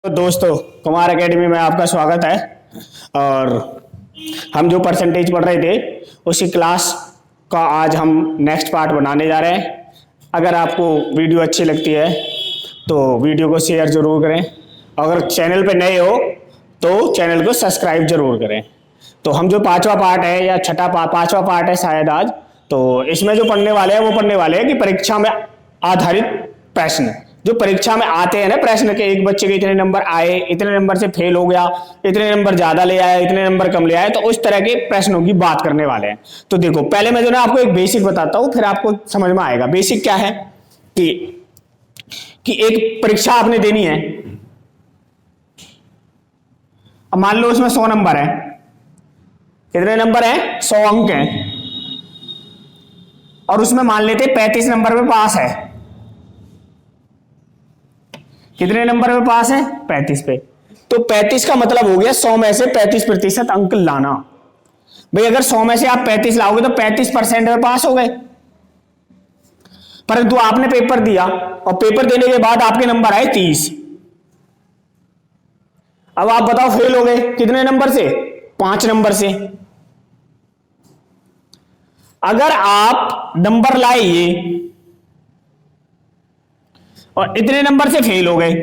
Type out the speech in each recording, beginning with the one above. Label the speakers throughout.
Speaker 1: दोस्तों, कुमार एकेडमी में आपका स्वागत है। और हम जो परसेंटेज पढ़ रहे थे उसी क्लास का आज हम नेक्स्ट पार्ट बनाने जा रहे हैं। अगर आपको वीडियो अच्छी लगती है तो वीडियो को शेयर जरूर करें। अगर चैनल पे नए हो तो चैनल को सब्सक्राइब जरूर करें। तो हम जो पांचवा पार्ट है या पांचवा पार्ट है शायद आज, तो इसमें जो पढ़ने वाले हैं वो पढ़ने वाले हैं कि परीक्षा में आधारित प्रश्न जो परीक्षा में आते हैं ना, प्रश्न के एक बच्चे के इतने नंबर आए, इतने नंबर से फेल हो गया, इतने नंबर ज्यादा ले आया, इतने नंबर कम ले आया, तो उस तरह के प्रश्नों की बात करने वाले हैं। तो देखो, पहले मैं जो ना आपको एक बेसिक बताता हूं, फिर आपको समझ में आएगा। बेसिक क्या है कि एक परीक्षा आपने देनी है। अब मान लो उसमें 100 नंबर है। कितने नंबर है? 100 अंक हैं। और उसमें मान लेते 35 नंबर पे पास है। कितने नंबर पे पास है? 35 पे। तो 35 का मतलब हो गया 100 में से 35% अंक लाना। भाई अगर 100 में से आप 35 लाओगे तो 35% में पास हो गए। परंतु आपने पेपर दिया और पेपर देने के बाद आपके नंबर आए 30। अब आप बताओ फेल हो गए कितने नंबर से? 5 नंबर से। अगर आप नंबर लाए ये और इतने नंबर से फेल हो गए,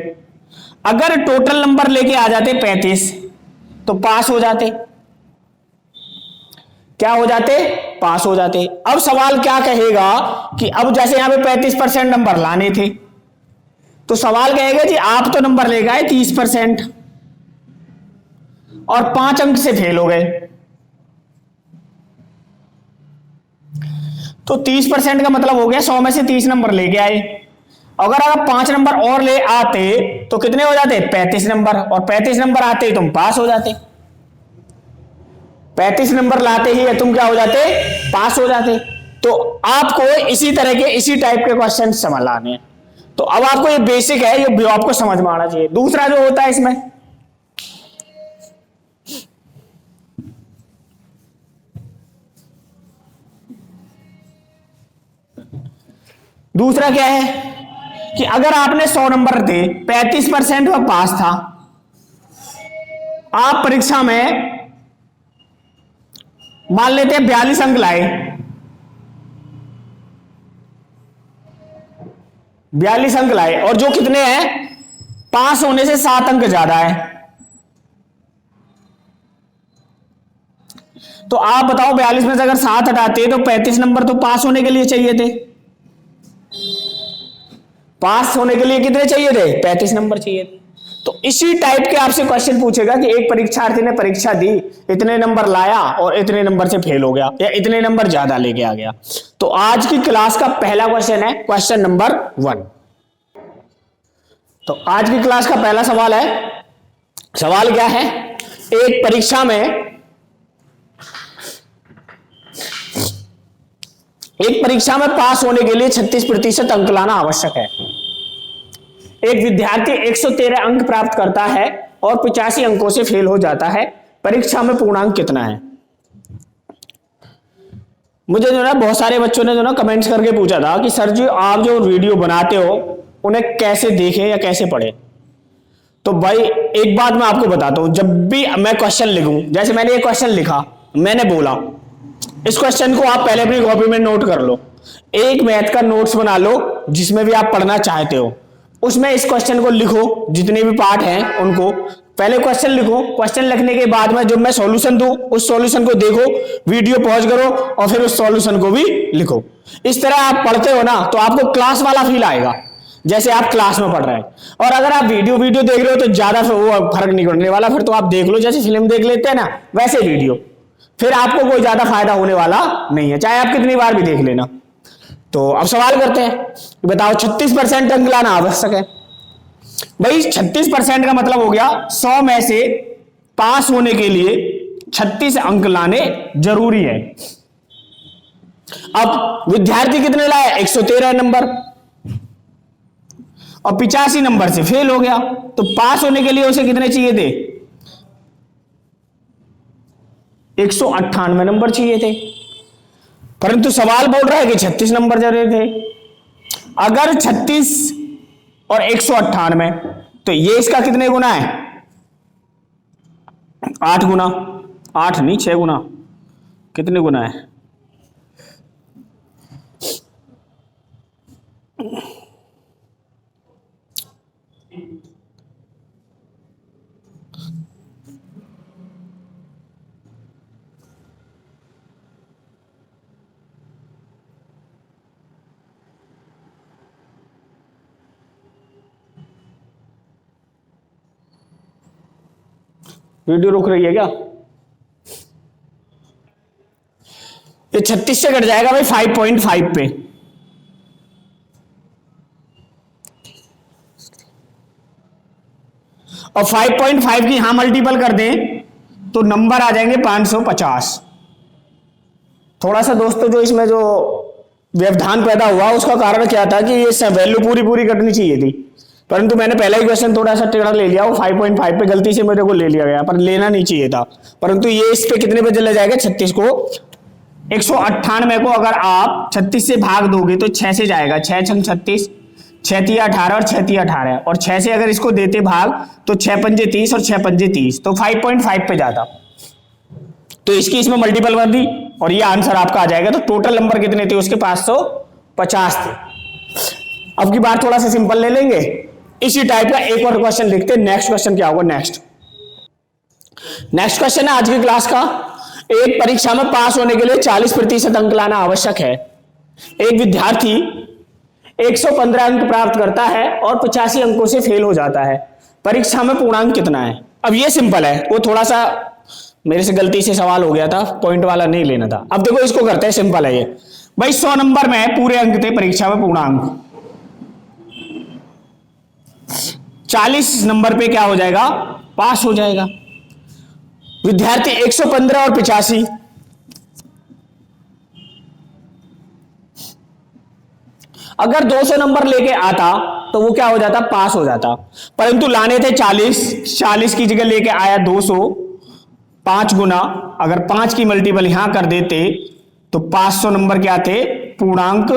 Speaker 1: अगर टोटल नंबर लेके आ जाते 35 तो पास हो जाते। क्या हो जाते? पास हो जाते। अब सवाल क्या कहेगा कि अब जैसे यहां पे 35% नंबर लाने थे, तो सवाल कहेगा जी आप तो नंबर ले गए 30% और 5 अंक से फेल हो गए। तो 30% का मतलब हो गया 100 में से 30 नंबर लेके आए। अगर आप 5 नंबर और ले आते तो कितने हो जाते? 35 नंबर। और 35 नंबर आते ही तुम पास हो जाते। 35 नंबर लाते ही तुम क्या हो जाते? पास हो जाते। तो आपको इसी तरह के इसी टाइप के क्वेश्चन समझाने हैं। तो अब आपको ये बेसिक है, ये आपको समझ में आना चाहिए। दूसरा जो होता है इसमें, दूसरा क्या है कि अगर आपने 100 नंबर थे, 35% में पास था, आप परीक्षा में मान लेते हैं 42 अंक लाए। 42 अंक लाए और जो कितने हैं? पास होने से 7 अंक ज्यादा है। तो आप बताओ 42 में से अगर 7 हटाते तो 35 नंबर तो पास होने के लिए चाहिए थे। पास होने के लिए कितने चाहिए थे? 35 नंबर चाहिए थे। तो इसी टाइप के आपसे क्वेश्चन पूछेगा कि एक परीक्षार्थी ने परीक्षा दी, इतने नंबर लाया और इतने नंबर से फेल हो गया या इतने नंबर ज्यादा लेके आ गया। तो आज की क्लास का पहला क्वेश्चन है क्वेश्चन नंबर 1। तो आज की क्लास का पहला सवाल है। सवाल क्या है? एक परीक्षा में पास होने के लिए 36% अंक लाना आवश्यक है। एक विद्यार्थी 113 अंक प्राप्त करता है और 85 अंकों से फेल हो जाता है। परीक्षा में पूर्णांक कितना है? मुझे जो ना बहुत सारे बच्चों ने जो ना कमेंट्स करके पूछा था कि सर जी आप जो वीडियो बनाते हो उन्हें कैसे देखें या कैसे पढ़े। तो भाई एक बात मैं आपको बताता हूं, जब भी मैं क्वेश्चन लिखूं, जैसे मैंने ये क्वेश्चन लिखा, मैंने बोला, इस क्वेश्चन को आप पहले अपनी कॉपी में नोट कर लो। एक मैथ का नोट्स बना लो जिसमें भी आप पढ़ना चाहते हो, उसमें इस क्वेश्चन को लिखो। जितने भी पार्ट हैं उनको पहले क्वेश्चन लिखो। क्वेश्चन लिखने के बाद में जब मैं सॉल्यूशन दूं उस सॉल्यूशन को देखो, वीडियो पॉज करो और फिर उस सॉल्यूशन को भी लिखो। इस तरह आप पढ़ते हो ना तो आपको क्लास वाला फील आएगा, जैसे आप क्लास में पढ़ रहे हैं। और अगर आप वीडियो देख रहे हो तो ज्यादा वो फर्क नहीं पड़ने वाला। फिर तो आप देख लो, जैसे फिल्म देख लेते हैं ना वैसे वीडियो, फिर आपको कोई ज्यादा फायदा होने वाला नहीं है, चाहे आप कितनी बार भी देख लेना। तो अब सवाल करते हैं, बताओ 36% अंक लाना आवश्यक है। भाई 36% का मतलब हो गया 100 में से पास होने के लिए 36 अंक लाने जरूरी है। अब विद्यार्थी कितने लाए? 113 नंबर और 85 नंबर से फेल हो गया। तो पास होने के लिए उसे कितने चाहिए थे? 198 नंबर चाहिए थे। परंतु सवाल बोल रहा है कि 36 नंबर जरूरी थे। अगर 36 और 198 तो ये इसका कितने गुना है? 8 गुना, 8 नहीं 6 गुना, कितने गुना है? वीडियो रुक रही है क्या? ये 36 से कट जाएगा भाई 5.5 पे। और 5.5 की यहां मल्टीपल कर दें तो नंबर आ जाएंगे 550। थोड़ा सा दोस्तों जो इसमें जो व्यवधान पैदा हुआ उसका कारण क्या था कि ये वैल्यू पूरी पूरी कटनी चाहिए थी, परंतु मैंने पहला ही क्वेश्चन थोड़ा सा टेढ़ा ले लिया, वो 5.5 पे गलती से मेरे को ले लिया गया, पर लेना नहीं चाहिए था। परंतु ये इस पे कितने पे चला जाएगा? 36 को 198 को अगर आप 36 से भाग दोगे तो 6 से जाएगा, 6 छंग 36, 6 तिया 18 और 6 तिया 18, और 6 से अगर इसको देते भाग तो 6 पंजे 30 और 6 पंजे 30, तो 5.5 पे जाता। तो इसकी इसमें मल्टीपल कर दी और ये आंसर आपका आ जाएगा। तो टोटल नंबर कितने थे उसके? 550 थे। अब की बात थोड़ा सा सिंपल ले लेंगे, इसी टाइप का एक और क्वेश्चन लिखते हैं। नेक्स्ट क्वेश्चन क्या होगा? नेक्स्ट क्वेश्चन है आज की क्लास का, एक परीक्षा में पास होने के लिए 40% अंक लाना आवश्यक है। एक विद्यार्थी 115 अंक प्राप्त करता है और 85 अंकों से फेल हो जाता है, परीक्षा में पूर्णांक कितना है? अब ये सिंपल है, वो थोड़ा सा मेरे से गलती से सवाल हो गया था, पॉइंट वाला नहीं लेना था। अब देखो इसको करते हैं, सिंपल है ये भाई। 100 नंबर में पूरे अंक थे परीक्षा में पूर्णांक, 40 नंबर पे क्या हो जाएगा? पास हो जाएगा। विद्यार्थी 115 और 85, अगर 200 नंबर लेके आता तो वो क्या हो जाता? पास हो जाता। परंतु लाने थे 40 की जगह लेके आया 200, 5 गुना, अगर 5 की मल्टीपल यहां कर देते तो 500 नंबर क्या थे? पूर्णांक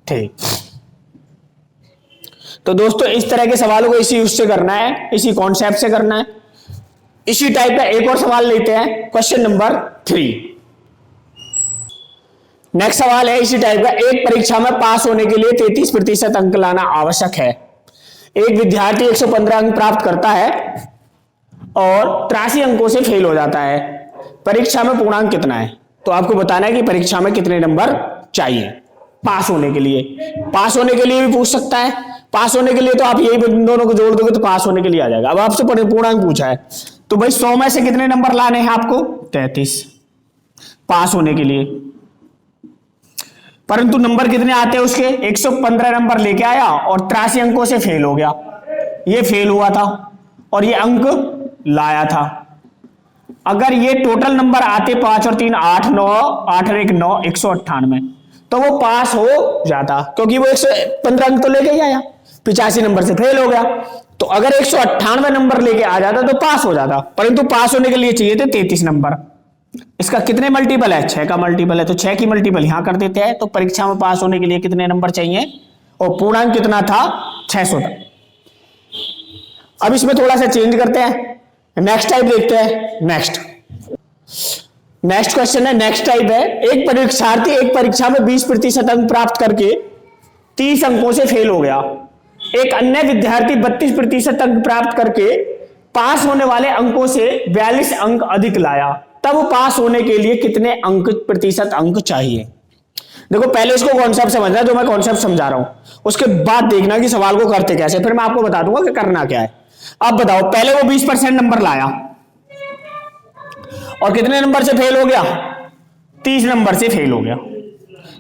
Speaker 1: थे। तो दोस्तों इस तरह के सवालों को इसी उससे करना है, इसी कॉन्सेप्ट से करना है। इसी टाइप का एक और सवाल लेते हैं, क्वेश्चन नंबर 3। नेक्स्ट सवाल है इसी टाइप का, एक परीक्षा में पास होने के लिए 33% अंक लाना आवश्यक है। एक विद्यार्थी 115 अंक प्राप्त करता है और 83 अंकों से फेल हो जाता है, परीक्षा में पूर्णांक कितना है? तो आपको बताना है कि परीक्षा में कितने नंबर चाहिए पास होने के लिए। पास होने के लिए भी पूछ सकता है, पास होने के लिए तो आप यही दोनों को जोड़ दोगे तो पास होने के लिए आ जाएगा। अब आपसे पूर्णांक पूछा है तो भाई 100 में से कितने नंबर लाने हैं आपको? 33 पास होने के लिए। परंतु नंबर कितने आते हैं उसके? 115 नंबर लेके आया और 83 अंकों से फेल हो गया, ये फेल हुआ था और ये अंक लाया था। अगर ये टोटल नंबर आते 5 और 3 8, 9, 8 और 1 9, 198, तो वो पास हो जाता, क्योंकि वो 115 अंक तो लेके ही आया, 85 नंबर से फेल हो गया। तो अगर 198 नंबर लेके आ जाता तो पास हो जाता, परंतु पास होने के लिए चाहिए थे 33 नंबर। इसका कितने मल्टीपल है? 6 का मल्टीपल है, तो 6 की मल्टीपल यहां कर देते हैं। तो परीक्षा में पास होने के लिए कितने नंबर चाहिए? और पूर्णांक कितना था? 600 था। अब इसमें थोड़ा सा चेंज करते हैं, नेक्स्ट टाइप देखते हैं। नेक्स्ट क्वेश्चन है, नेक्स्ट टाइप है, एक परीक्षार्थी एक परीक्षा में 20% अंक प्राप्त करके 30 अंकों से फेल हो गया। एक अन्य विद्यार्थी 32% अंक प्राप्त करके पास होने वाले अंकों से 42 अंक अधिक लाया, तब पास होने के लिए कितने प्रतिशत अंक चाहिए? देखो पहले इसको कॉन्सेप्ट समझना, जो मैं कॉन्सेप्ट समझा रहा हूं, उसके बाद देखना कि सवाल को करते कैसे, फिर मैं आपको बता दूंगा कि करना क्या है। अब बताओ, पहले वो 20% नंबर लाया और कितने नंबर से फेल हो गया? 30 नंबर से फेल हो गया।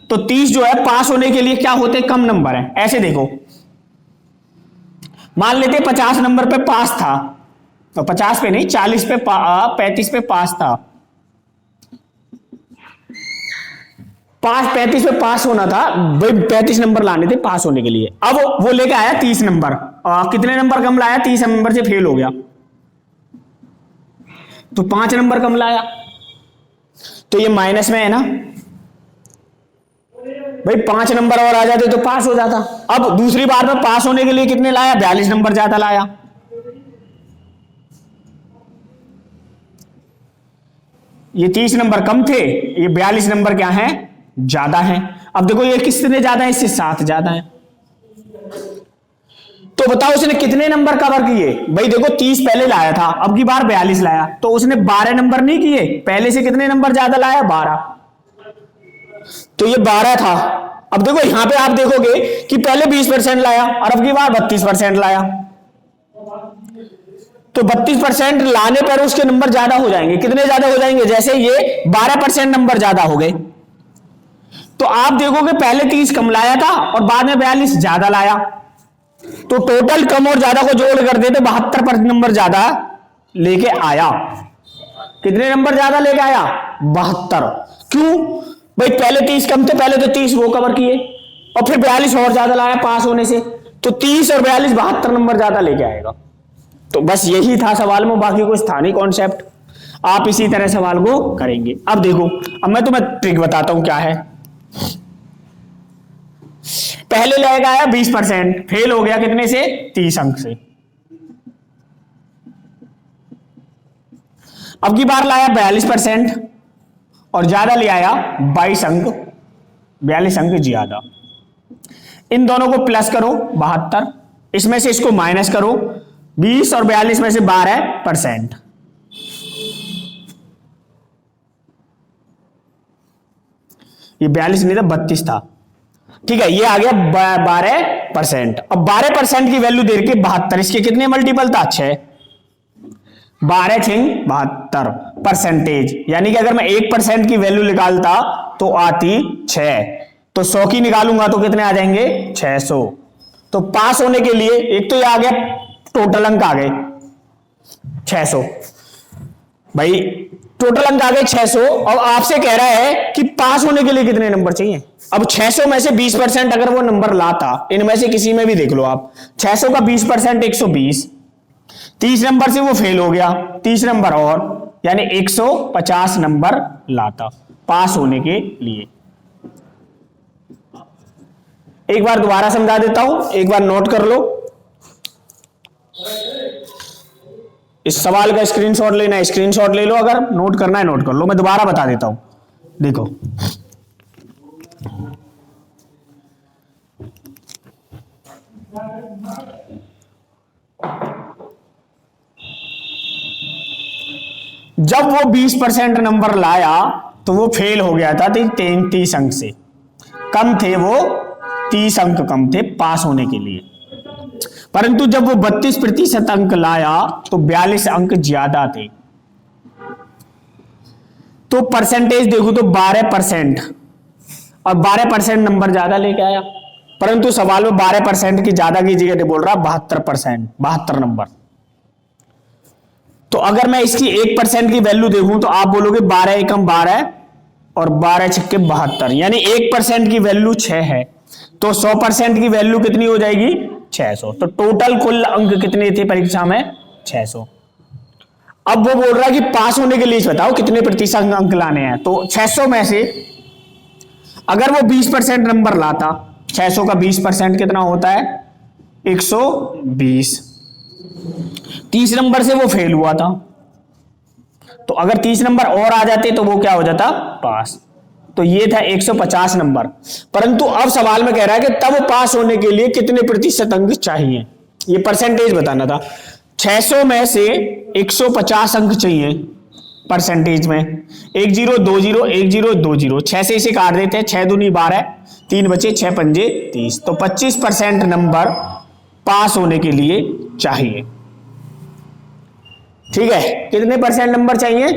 Speaker 1: तो 30 जो है पास होने के लिए क्या होते? कम नंबर है। ऐसे देखो, मान लेते 50 नंबर पे पास था, तो 50 पे नहीं 40 पे 35 पे पास था, 35 पे पास होना था भाई, 35 नंबर लाने थे पास होने के लिए। अब वो लेके आया 30 नंबर, कितने नंबर कम लाया? 30 नंबर से फेल हो गया, तो 5 नंबर कम लाया, तो ये माइनस में है ना, भाई 5 नंबर और आ जाते तो पास हो जाता। अब दूसरी बार में पास होने के लिए कितने लाया, 42 नंबर ज्यादा लाया। ये 30 नंबर कम थे, ये 42 नंबर क्या है, ज्यादा है। अब देखो ये किसने ज्यादा है, इससे 7 ज्यादा है। तो बताओ उसने कितने नंबर कवर किए। भाई देखो 30 पहले लाया था, अब की बार 42 लाया, तो उसने 12 नंबर नहीं किए, पहले से कितने नंबर ज्यादा लाया, 12। तो ये 12 था। अब देखो यहां पे आप देखोगे कि पहले 20% लाया और अब की बार 32% लाया। तो 32% लाने पर उसके नंबर ज्यादा हो जाएंगे। कितने ज्यादा हो जाएंगे, जैसे ये 12% नंबर ज्यादा हो गए। तो आप देखोगे पहले 30 कम लाया था और बाद में 42 ज्यादा लाया। तो टोटल कम और ज्यादा को जोड़ कर दे तो 72 नंबर ज्यादा लेके आया। कितने नंबर ज्यादा लेके आया, 72। क्यों भाई, पहले 30 कम थे, पहले तो 30 वो कवर किए और फिर 42 और ज्यादा लाया पास होने से, तो 30 और 42 72 नंबर ज्यादा लेके आएगा। तो बस यही था सवाल में, बाकी कुछ था नहीं कॉन्सेप्ट। आप इसी तरह सवाल को करेंगे। अब देखो, अब मैं तुम्हें ट्रिक बताता हूं क्या है। पहले लेगा आया 20%, फेल हो गया कितने से, 30 अंक से। अब की बार लाया 42% और ज्यादा ले आया 22 अंक, 42 अंक ज्यादा। इन दोनों को प्लस करो 72, इसमें से इसको माइनस करो 20 और 42 में से 12%। ये 42 नहीं था, 32 था। ठीक है, ये आ गया 12%। अब 12% की वैल्यू दे के 72, इसके कितने मल्टीपल था, 6। 12 6 72 परसेंटेज, यानी कि अगर मैं 1% की वैल्यू निकालता तो आती 6, तो 100 की निकालूंगा तो कितने आ जाएंगे, 600। तो पास होने के लिए एक तो ये आ गया, टोटल अंक आ गए 600। भाई टोटल अंक आ गए 600। अब आपसे कह रहा है कि पास होने के लिए कितने नंबर चाहिए। अब 600 में से 20% अगर वो नंबर लाता, इनमें से किसी में भी देख लो आप, 600 का 20% 120, 30 नंबर से वो फेल हो गया, 30 नंबर और, यानी 150 नंबर लाता पास होने के लिए। एक बार दोबारा समझा देता हूं, एक बार नोट कर लो। इस सवाल का स्क्रीनशॉट लेना है, स्क्रीनशॉट ले लो, अगर नोट करना है नोट कर लो। मैं दोबारा बता देता हूं, देखो। जब वो 20% नंबर लाया तो वो फेल हो गया था 33 अंक से, कम थे वो 30 अंक कम थे पास होने के लिए। परंतु जब वो 32% अंक लाया तो 42 अंक ज्यादा थे। तो परसेंटेज देखो तो 12% और 12% नंबर ज्यादा लेके आया। परंतु सवाल में 12% की ज्यादा की जगह बोल रहा 72%, 72 नंबर। तो अगर मैं इसकी 1% की वैल्यू देखूं तो आप बोलोगे 12 एकम 12 और 12 छक्के 72, यानी 1% की वैल्यू 6 है। तो 100% की वैल्यू कितनी हो जाएगी, 600। तो टोटल कुल अंक कितने थे परीक्षा में, 600। अब वो बोल रहा है कि पास होने के लिए बताओ कितने प्रतिशत अंक लाने हैं। तो 600 में से अगर वो 20% नंबर लाता, 600 का 20% कितना होता है, 120। 30 नंबर से वो फेल हुआ था, तो अगर 30 नंबर और आ जाते तो वो क्या हो जाता, पास। तो ये था 150 नंबर। परंतु अब सवाल में कह रहा है कि तब पास होने के लिए कितने प्रतिशत अंक चाहिए, ये परसेंटेज बताना था। 600 में से 150 अंक चाहिए परसेंटेज में, 1 0 2 0 1 0 2 0, 6 से इसे काट देते हैं, 6 दूनी 12, 3 बचे, 6 पंजे 30। तो 25% नंबर पास होने के लिए चाहिए। ठीक है, कितने परसेंट नंबर चाहिए,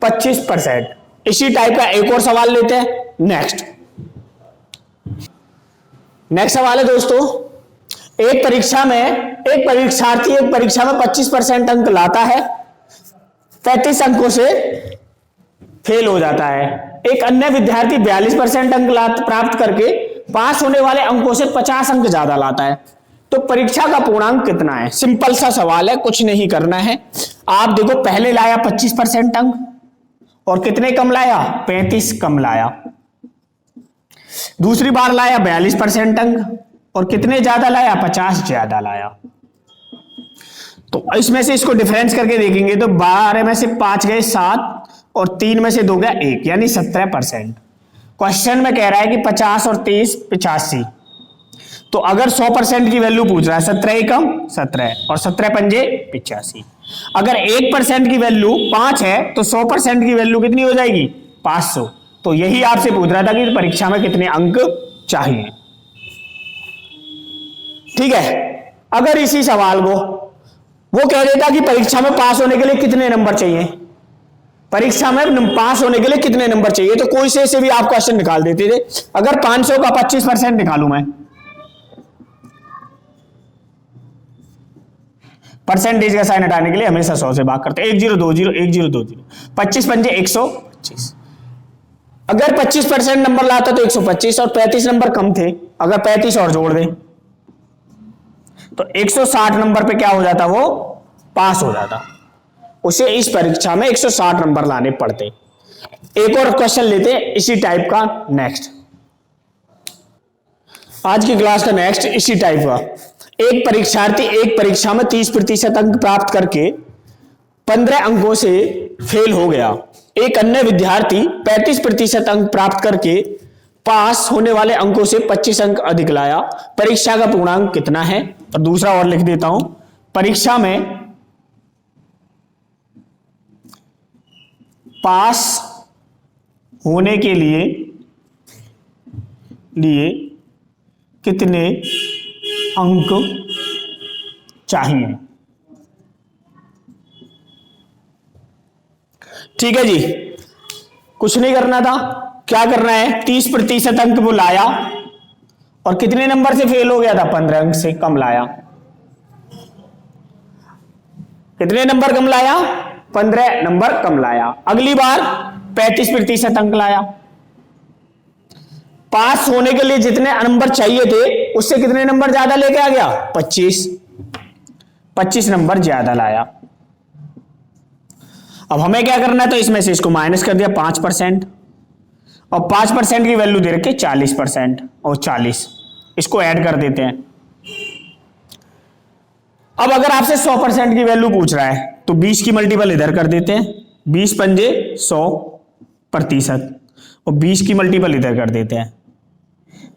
Speaker 1: 25%। इसी टाइप का एक और सवाल लेते हैं। नेक्स्ट सवाल है दोस्तों, एक परीक्षार्थी एक परीक्षा में 25% अंक लाता है, 35 अंकों से फेल हो जाता है। एक अन्य विद्यार्थी 42% अंक प्राप्त करके पास होने वाले अंकों से 50 अंक ज्यादा लाता है। तो परीक्षा का पूर्णांक कितना है। सिंपल सा सवाल है, कुछ नहीं करना है। आप देखो पहले लाया 25% अंक और कितने कम लाया, 35 कम लाया। दूसरी बार लाया 42% अंक, और कितने ज्यादा लाया, 50 ज्यादा लाया। तो इसमें से इसको डिफरेंस करके देखेंगे तो 12 में से 5 गए 7 और 3 में से 2 गया 1, यानी 17%। क्वेश्चन में कह रहा है कि 50 और 30 85। तो अगर 100% की वैल्यू पूछ रहा है, 17 एकम 17 और 17 पंजे 85। अगर 1% की वैल्यू 5 है तो 100% की वैल्यू कितनी हो जाएगी, 500। तो यही आपसे पूछ रहा था कि परीक्षा में कितने अंक चाहिए। ठीक है, अगर इसी सवाल को वो कह देता कि परीक्षा में पास होने के लिए कितने नंबर चाहिए, परीक्षा में पास होने के लिए कितने नंबर चाहिए, तो कोई से भी आप क्वेश्चन निकाल देते थे। अगर 500 का 25% निकालू मैं, परसेंटेज का साइन हटाने के लिए हमेशा 100 से भाग करते हैं, 1020 1020, 25 पंजे 125। अगर 25% नंबर लाता तो 125 और 35 नंबर कम थे, अगर 35 और जोड़ दे तो 160 नंबर पे क्या हो जाता, वो पास हो जाता। उसे इस परीक्षा में 160 नंबर लाने पड़ते। एक और क्वेश्चन लेते हैं इसी टाइप का, नेक्स्ट आज की क्लास का नेक्स्ट इसी टाइप का। एक परीक्षार्थी एक परीक्षा में 30% अंक प्राप्त करके 15 अंकों से फेल हो गया। एक अन्य विद्यार्थी 35% अंक प्राप्त करके पास होने वाले अंकों से 25 अंक अधिक लाया। परीक्षा का पूर्णांक कितना है? और दूसरा और लिख देता हूं, परीक्षा में पास होने के लिए कितने अंक चाहिए। ठीक है जी, कुछ नहीं करना था, क्या करना है, 30% अंक वो लाया और कितने नंबर से फेल हो गया था, 15 अंक से कम लाया। कितने नंबर कम लाया, 15 नंबर कम लाया। अगली बार 35% अंक लाया। पास होने के लिए जितने नंबर चाहिए थे उससे कितने नंबर ज्यादा लेके आ गया, 25 नंबर ज्यादा लाया। अब हमें क्या करना है, तो इसमें से इसको माइनस कर दिया 5%, और 5% की वैल्यू दे रखी 40% और 40, इसको ऐड कर देते हैं। अब अगर आपसे 100% की वैल्यू पूछ रहा है तो 20 की मल्टीपल इधर कर देते हैं, 20 पंजे 100% और 20 की मल्टीपल इधर कर देते हैं,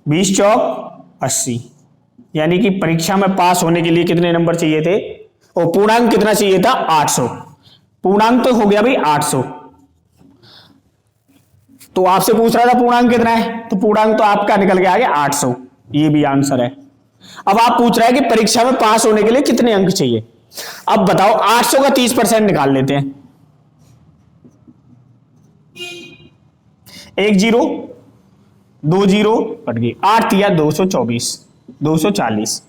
Speaker 1: 20 चौक 80। यानी कि परीक्षा में पास होने के लिए कितने नंबर चाहिए थे, और पूर्णांक कितना चाहिए था, 800। पूर्णांक तो हो गया भाई 800। तो आपसे पूछ रहा था पूर्णांक कितना है, तो पूर्णांक तो आपका निकल के आ गया 800, ये भी आंसर है। अब आप पूछ रहे हैं कि परीक्षा में पास होने के लिए कितने अंक चाहिए। अब बताओ 800 का 30% निकाल लेते हैं, 1 0 2 0 कट गई, 8 या 224 240।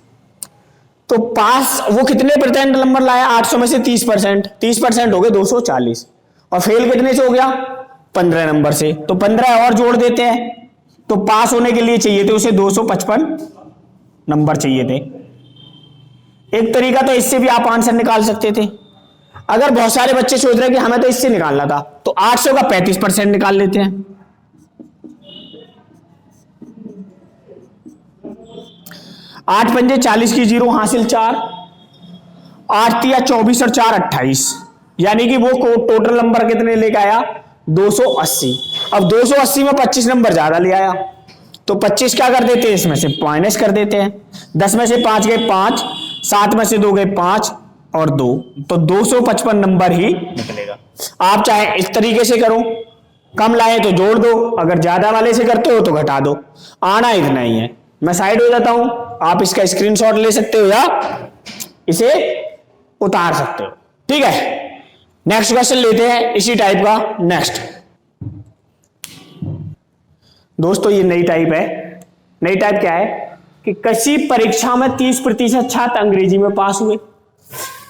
Speaker 1: तो पास वो कितने परसेंट नंबर लाया, 800 में से 30% हो गए 240, और फेल कितने से हो गया, 15 नंबर से। तो 15 और जोड़ देते हैं, तो पास होने के लिए चाहिए थे उसे 255 नंबर चाहिए थे। एक तरीका तो इससे भी आप आंसर निकाल सकते थे। अगर बहुत सारे बच्चे सोच रहे हैं कि हमें तो इससे निकालना था, तो 800 का 35% निकाल लेते हैं। 8 पंजे 40 की 0 हासिल 4, 8 या 24 और 4 28, यानी कि वो टोटल नंबर कितने लेके आया, 280। अब 280 में 25 नंबर ज्यादा ले आया, तो 25 क्या कर देते हैं, इसमें से माइनस कर देते हैं। 10 में से 5 गए 5, 7 में से 2 गए 5 और 2, तो 255 नंबर ही निकलेगा। आप चाहे इस तरीके से करो, कम लाए तो जोड़ दो, अगर ज्यादा वाले से करते हो तो घटा दो, आना इतना ही है। मैं साइड हो जाता हूं, आप इसका स्क्रीनशॉट ले सकते हो या इसे उतार सकते हो। ठीक है, नेक्स्ट क्वेश्चन लेते हैं इसी टाइप का। नेक्स्ट दोस्तों, ये नई टाइप है। नई टाइप क्या है कि किसी परीक्षा में 30% छात्र अंग्रेजी में पास हुए,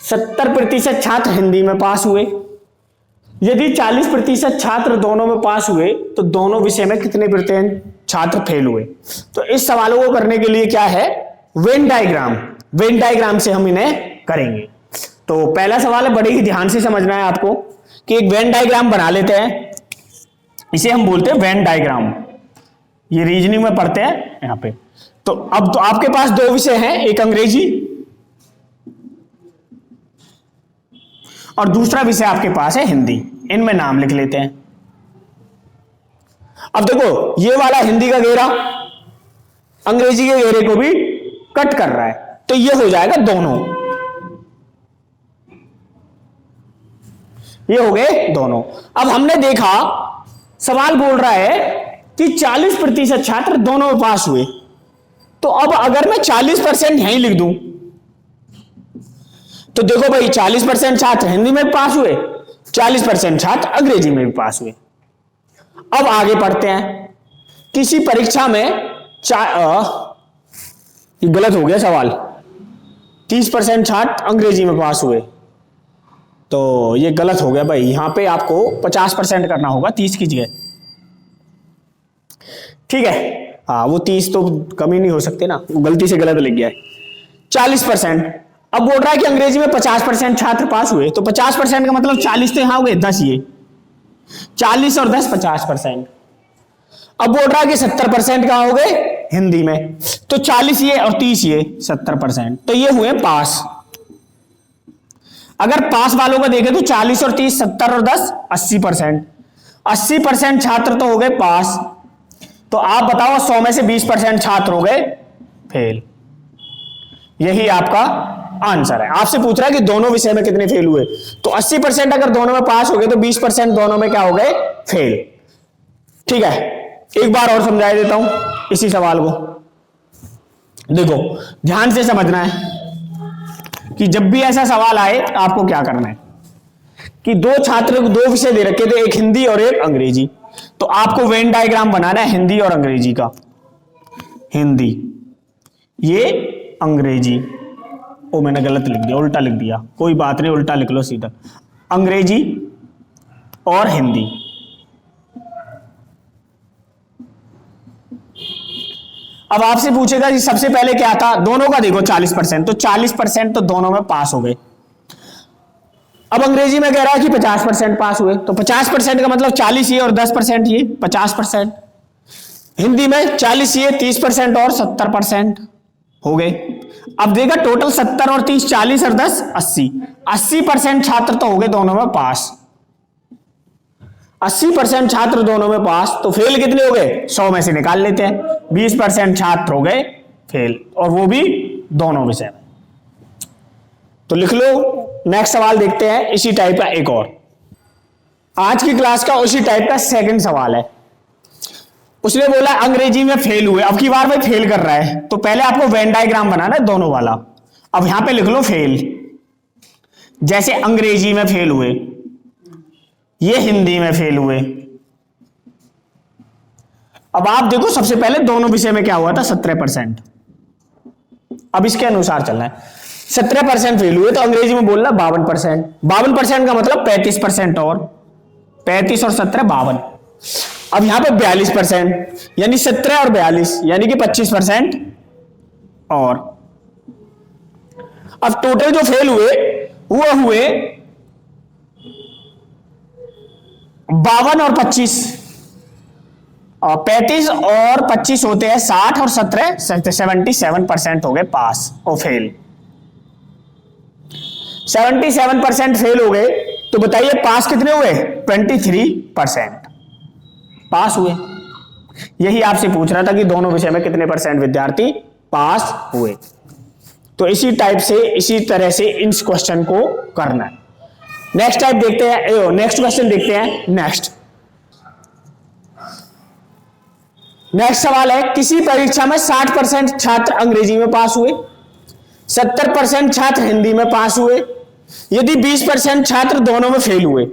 Speaker 1: 70% छात्र हिंदी में पास हुए। यदि 40% छात्र दोनों में पास हुए तो दोनों विषय में कितने % छात्र फेल हुए। तो इस सवालों को करने के लिए क्या है, वेन डायग्राम से हम इन्हें करेंगे। तो पहला सवाल है, बड़े ही ध्यान से समझना है आपको कि एक वेन डायग्राम बना लेते हैं, इसे हम बोलते हैं वेन डायग्राम। ये रीजनिंग में पढ़ते हैं यहां पे। तो अब तो आपके पास दो विषय हैं, एक अंग्रेजी और दूसरा विषय आपके पास है हिंदी। इनमें नाम लिख लेते हैं। अब देखो ये वाला हिंदी का घेरा अंग्रेजी के घेरे को भी कट कर रहा है, तो ये हो जाएगा दोनों, ये हो गए दोनों। अब हमने देखा सवाल बोल रहा है कि 40% छात्र दोनों में पास हुए, तो अब अगर मैं 40% यहीं लिख दूं तो देखो भाई 40% छात्र हिंदी में भी पास हुए, 40% छात्र अंग्रेजी में भी पास हुए। अब आगे पढ़ते हैं। किसी परीक्षा में ये गलत हो गया सवाल, 30% छात्र अंग्रेजी में पास हुए, तो ये गलत हो गया भाई। यहां पे आपको 50% करना होगा 30 की जगह, ठीक है। हाँ वो 30 तो कम ही नहीं हो सकते ना, वो गलती से गलत लिख गया है। 40%। अब बोल रहा है कि अंग्रेजी में 50% छात्र पास हुए, तो 50% का मतलब 40 तो यहां हो गए, 10 ये 40 और 10 50%। अब बोल रहा है कि 70% कहां हो गए हिंदी में, तो 40 ये और 30 ये 70%, तो ये हुए पास। अगर पास वालों को देखें तो 40 और 30 70 और 10 80%, 80% छात्र तो हो गए पास। तो आप बताओ 100 में से 20% छात्र हो गए फेल। यही आपका आंसर है। आपसे पूछ रहा है कि दोनों विषय में कितने फेल हुए, तो 80% अगर दोनों में पास हो गए तो 20% दोनों में क्या हो गए फेल। ठीक है, एक बार और समझा देता हूं इसी सवाल को। देखो ध्यान से समझना है कि जब भी ऐसा सवाल आए आपको क्या करना है कि दो छात्र को दो विषय दे रखे थे, एक हिंदी और एक अंग्रेजी, तो आपको वेन डायग्राम बनाना है हिंदी और अंग्रेजी का। हिंदी, ये अंग्रेजी, ओ मैंने गलत लिख दिया, उल्टा लिख दिया, कोई बात नहीं, उल्टा लिख लो सीधा, अंग्रेजी और हिंदी। अब आपसे पूछेगा कि सबसे पहले क्या था, दोनों का देखो 40%, तो 40% तो दोनों में पास हो गए। अब अंग्रेजी में कह रहा है कि 50% पास हुए, तो 50% का मतलब 40 ये और 10% ये 50%। हिंदी में 40 ये 30% और 70% हो गए। अब देखा टोटल 70 और 30, 40 और 10 80, 80% छात्र तो हो गए दोनों में पास। 80% छात्र दोनों में पास, तो फेल कितने हो गए 100 में से निकाल लेते हैं, 20% छात्र हो गए फेल, और वो भी दोनों विषय में। तो लिख लो। नेक्स्ट सवाल देखते हैं इसी टाइप का एक और, आज की क्लास का उसी टाइप का सेकंड सवाल है। उसने बोला अंग्रेजी में फेल हुए, अब की बार में फेल कर रहा है, तो पहले आपको वेन डायग्राम बनाना है दोनों वाला। अब यहां पे लिख लो फेल, जैसे अंग्रेजी में फेल हुए, ये हिंदी में फेल हुए। अब आप देखो सबसे पहले दोनों विषय में क्या हुआ था 17%, अब इसके अनुसार चलना है। 17% फेल हुए तो अंग्रेजी में बोलना 52%, 52% का मतलब 35% और 35 और 17 52। अब यहां पे 42%, यानी 17 और 42 यानी कि 25% और। अब टोटल जो फेल हुए वो हुए 52 और 25, और 35 और 25 होते हैं 60 और 17 77% हो गए पास और फेल। 77% फेल हो गए, तो बताइए पास कितने हुए 23% पास हुए। यही आपसे पूछ रहा था कि दोनों विषय में कितने परसेंट विद्यार्थी पास हुए। तो इसी टाइप से, इसी तरह से इस क्वेश्चन को करना है। नेक्स्ट टाइप देखते हैं, नेक्स्ट क्वेश्चन देखते हैं। नेक्स्ट सवाल है, किसी परीक्षा में 60% छात्र अंग्रेजी में पास हुए, 70% छात्र हिंदी में पास हुए, यदि 20% छात्र दोनों में फेल हुए।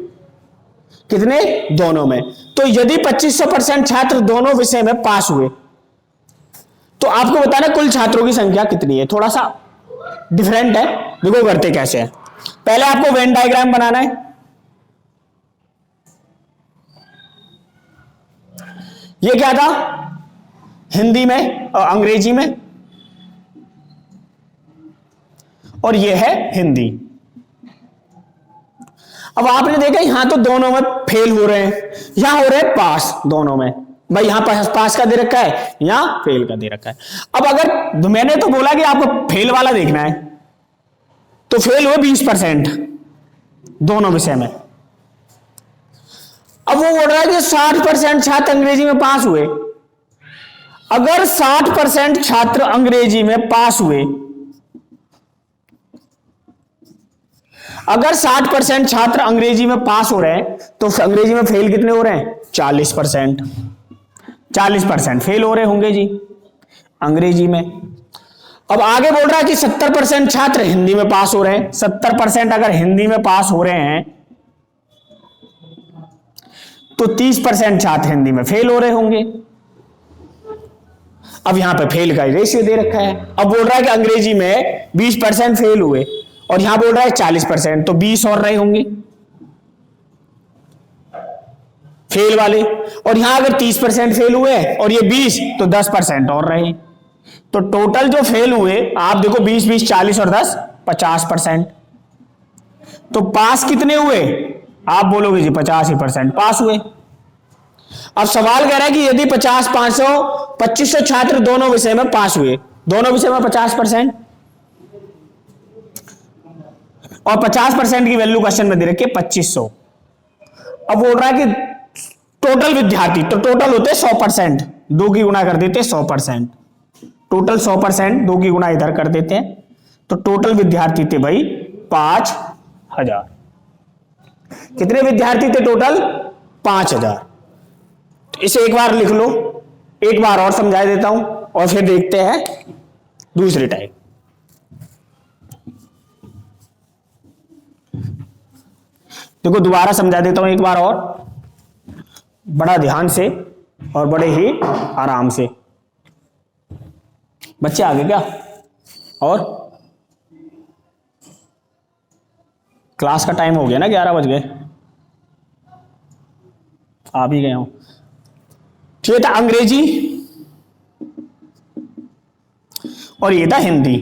Speaker 1: कितने? दोनों में। तो यदि 2500% छात्र दोनों विषय में पास हुए, तो आपको बताना कुल छात्रों की संख्या कितनी है। थोड़ा सा डिफरेंट है, देखो करते कैसे है। पहले आपको वेन डायग्राम बनाना है। ये क्या था हिंदी में और अंग्रेजी में, और ये है हिंदी। अब आपने देखा यहां तो दोनों में फेल हो रहे हैं, यहां हो रहे हैं पास दोनों में, भाई यहां पास का दे रखा है, यहां फेल का दे रखा है। अब अगर मैंने तो बोला कि आपको फेल वाला देखना है, तो फेल हुए 20% दोनों विषय में। अब वो बोल रहा है कि 60% छात्र अंग्रेजी में पास हुए। अगर 60% छात्र अंग्रेजी में पास हुए, अगर 60% छात्र अंग्रेजी में पास हो रहे हैं, तो अंग्रेजी में फेल कितने हो रहे हैं? 40%। 40% फेल हो रहे होंगे जी अंग्रेजी में। अब आगे बोल रहा है कि 70% छात्र हिंदी में पास हो रहे हैं। 70% अगर हिंदी में पास हो रहे हैं, तो 30% छात्र हिंदी में फेल हो रहे होंगे। अब यहां पे फेल का रेशियो दे रखा है। अब बोल रहा है कि अंग्रेजी में 20% फेल हुए, और यहां बोल रहा है 40%, तो 20 और रहे होंगे फेल वाले। और यहां अगर 30% फेल हुए और ये 20, तो 10% और रहे। तो टोटल जो फेल हुए आप देखो 20, 20, 40 और 10, 50%। तो पास कितने हुए? आप बोलोगे जी 85% पास हुए। अब सवाल कह रहा है कि यदि 50, 500, 2500 छात्र दोनों विषय में पास हुए, दोनों विषय में 50%, और 50% की वैल्यू क्वेश्चन में दे रखी है 2500। अब बोल रहा है कि टोटल विद्यार्थी, तो टोटल होते 100%, 2 की गुणा कर देते 100%। टोटल 100%, 2 की गुणा इधर कर देते हैं, तो टोटल विद्यार्थी थे भाई 5000। कितने विद्यार्थी थे टोटल? 5000। तो इसे एक बार लिख लो, एक बार और समझा देता हूं, और फिर देखते हैं दूसरी टाइप। देखो दोबारा समझा देता हूं एक बार और, बड़ा ध्यान से और बड़े ही आराम से। बच्चे आ गए क्या? और क्लास का टाइम हो गया ना, 11 बज गए, आ भी गए हो। ठीक था अंग्रेजी, और ये था हिंदी।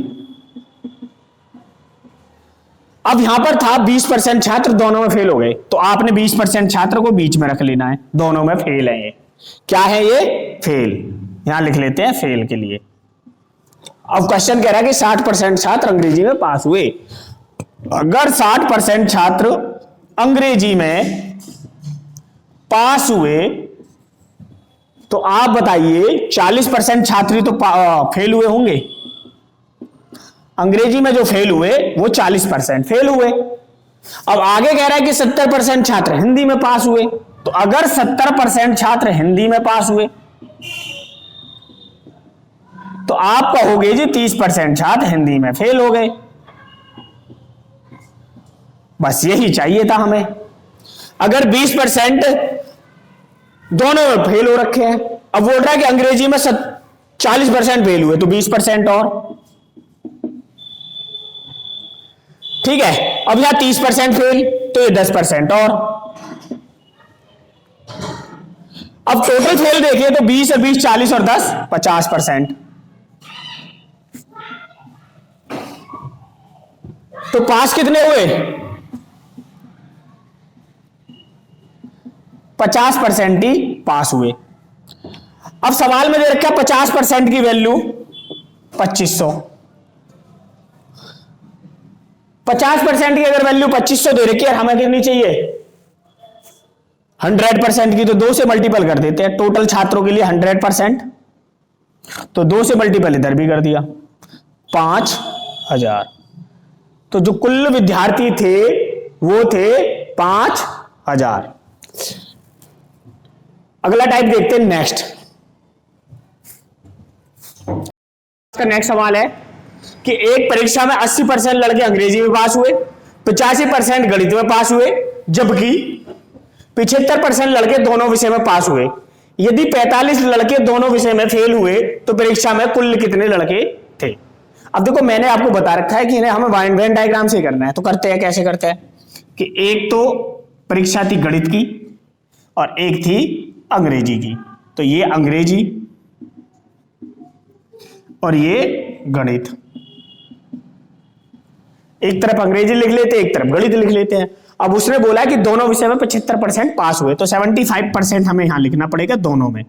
Speaker 1: अब यहां पर था 20% छात्र दोनों में फेल हो गए, तो आपने 20% छात्र को बीच में रख लेना है, दोनों में फेल है। ये क्या है? ये फेल, यहां लिख लेते हैं फेल के लिए। अब क्वेश्चन कह रहा है कि 60% छात्र अंग्रेजी में पास हुए। अगर 60% छात्र अंग्रेजी में पास हुए, तो आप बताइए 40% छात्र तो फेल हुए होंगे। अंग्रेजी में जो फेल हुए वो 40% फेल हुए। अब आगे कह रहा है कि 70% छात्र हिंदी में पास हुए, तो अगर 70% छात्र हिंदी में पास हुए, तो आप कहोगे जी 30% छात्र हिंदी में फेल हो गए। बस यही चाहिए था हमें। अगर 20% दोनों में फेल हो रखे हैं, अब बोल रहा है कि अंग्रेजी में 40% फेल हुए, तो 20% और। ठीक है, अब यहां 30% फेल, तो ये 10% और। अब टोटल फेल देखिए तो 20 और 20, 40 और 10, 50%। तो पास कितने हुए? 50% ही पास हुए। अब सवाल में दे रखा 50% की वैल्यू 2500। 50% की अगर वैल्यू 2500 दे रखी है, हमें कितनी चाहिए? 100% की, तो 2 से मल्टीपल कर देते हैं। टोटल छात्रों के लिए 100%, तो 2 से मल्टीपल इधर भी कर दिया, 5000। तो जो कुल विद्यार्थी थे वो थे 5000। अगला टाइप देखते हैं, नेक्स्ट। नेक्स्ट सवाल है कि एक परीक्षा में 80% लड़के अंग्रेजी में पास हुए, 85% गणित में पास हुए, जबकि 75% लड़के दोनों विषय में पास हुए। यदि 45 लड़के दोनों विषय में फेल हुए, तो परीक्षा में कुल कितने लड़के थे? अब देखो मैंने आपको बता रखा है कि इन्हें हमें वेन डायग्राम से करना है। तो करते हैं, कैसे करते हैं कि एक तो परीक्षा थी गणित की और एक थी अंग्रेजी की। तो ये अंग्रेजी और ये गणित, एक तरफ अंग्रेजी लिख लेते हैं, एक तरफ गणित लिख लेते हैं। अब उसने बोला कि दोनों विषय में 75% पास हुए, तो 75% हमें यहां लिखना पड़ेगा दोनों में।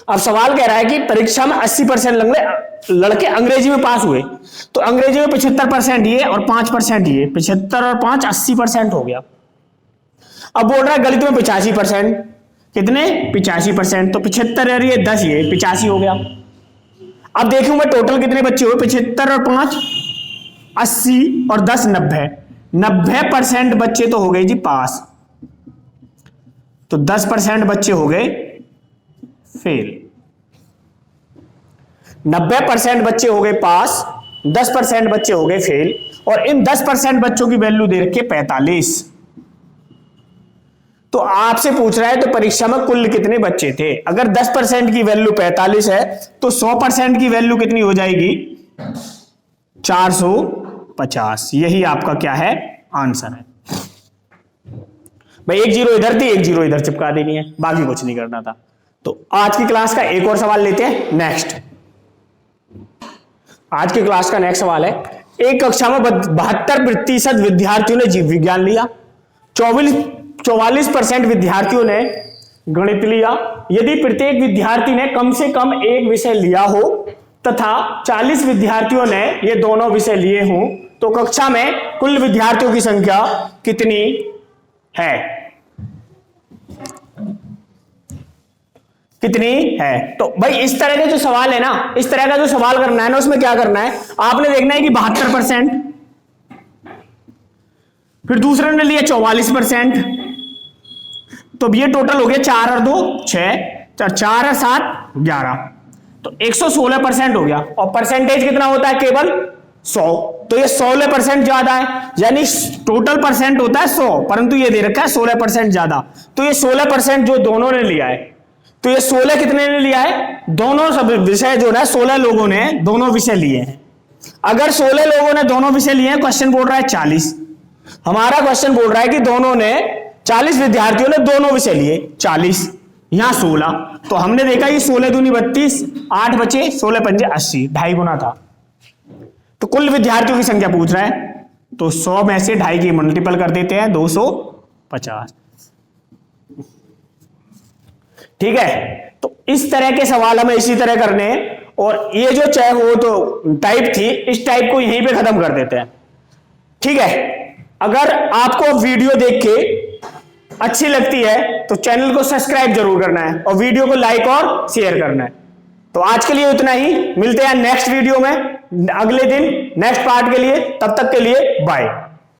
Speaker 1: अब सवाल कह रहा है कि परीक्षा में 80% लड़के अंग्रेजी में पास हुए, तो अंग्रेजी में 75% ये और 5% ये, 75 और 5 80% हो गया। अब बोल रहा है गणित में 85%, कितने 85%, तो 75 और ये 10 ये 85 हो गया। अब देखूं मैं टोटल कितने बच्चे हुए, 75 और 5 80 और 10 90% बच्चे तो हो गए जी पास, तो 10% बच्चे हो गए फेल। 90% बच्चे हो गए पास, 10% बच्चे हो गए फेल, और इन 10% बच्चों की वैल्यू दे रखी है 45। तो आपसे पूछ रहा है तो परीक्षा में कुल कितने बच्चे थे। अगर 10% की वैल्यू 45 है तो 100% की वैल्यू कितनी हो जाएगी, 450। यही आपका क्या है, आंसर है भाई। एक जीरो इधर थी, एक जीरो इधर चिपका देनी है, बाकी कुछ नहीं करना था। तो आज की क्लास का एक और सवाल लेते हैं नेक्स्ट। आज की क्लास का नेक्स्ट सवाल है, एक कक्षा में 72% विद्यार्थियों ने जीव विज्ञान लिया, 44% विद्यार्थियों ने गणित लिया। यदि प्रत्येक विद्यार्थी ने कम से कम एक विषय लिया हो तथा 40 विद्यार्थियों ने ये दोनों विषय लिए हों, तो कक्षा में कुल विद्यार्थियों की संख्या कितनी है, कितनी है। तो भाई इस तरह के जो सवाल है ना, इस तरह का जो सवाल करना है ना, उसमें क्या करना है, आपने देखना है कि 72%, फिर दूसरे ने लिया 44%, तो ये टोटल हो गया 4 और 2 6, 4 और 7 11, तो 116% हो गया। और परसेंटेज कितना होता है, केवल 100, तो ये 16% ज्यादा है, यानी टोटल परसेंट होता है 100, परंतु ये दे रखा है 16% ज्यादा। तो ये 16% जो दोनों ने लिया है, तो ये 16 कितने ने लिया है, दोनों सब विषय जो है 16 लोगों ने दोनों विषय लिए हैं। अगर 16 लोगों ने दोनों विषय लिए हैं, क्वेश्चन बोल रहा है 40, हमारा क्वेश्चन बोल रहा है कि दोनों ने 40 विद्यार्थियों ने दोनों विषय लिए 40, यहां 16, तो हमने देखा ये 16 दूनी 32, 8 बचे, 16 पंजे 80, 2.5 गुना था। तो कुल विद्यार्थियों की संख्या पूछ रहा है, तो 100 में से 2.5 की मल्टीपल कर देते हैं, 250। ठीक है, तो इस तरह के सवाल हमें इसी तरह करने हैं। और ये जो चाहे हो तो टाइप थी, इस टाइप को यहीं पे खत्म कर देते हैं। ठीक है, अगर आपको वीडियो देख के अच्छी लगती है तो चैनल को सब्सक्राइब जरूर करना है और वीडियो को लाइक और शेयर करना है। तो आज के लिए उतना ही, मिलते हैं नेक्स्ट वीडियो में अगले दिन नेक्स्ट पार्ट के लिए। तब तक के लिए बाय।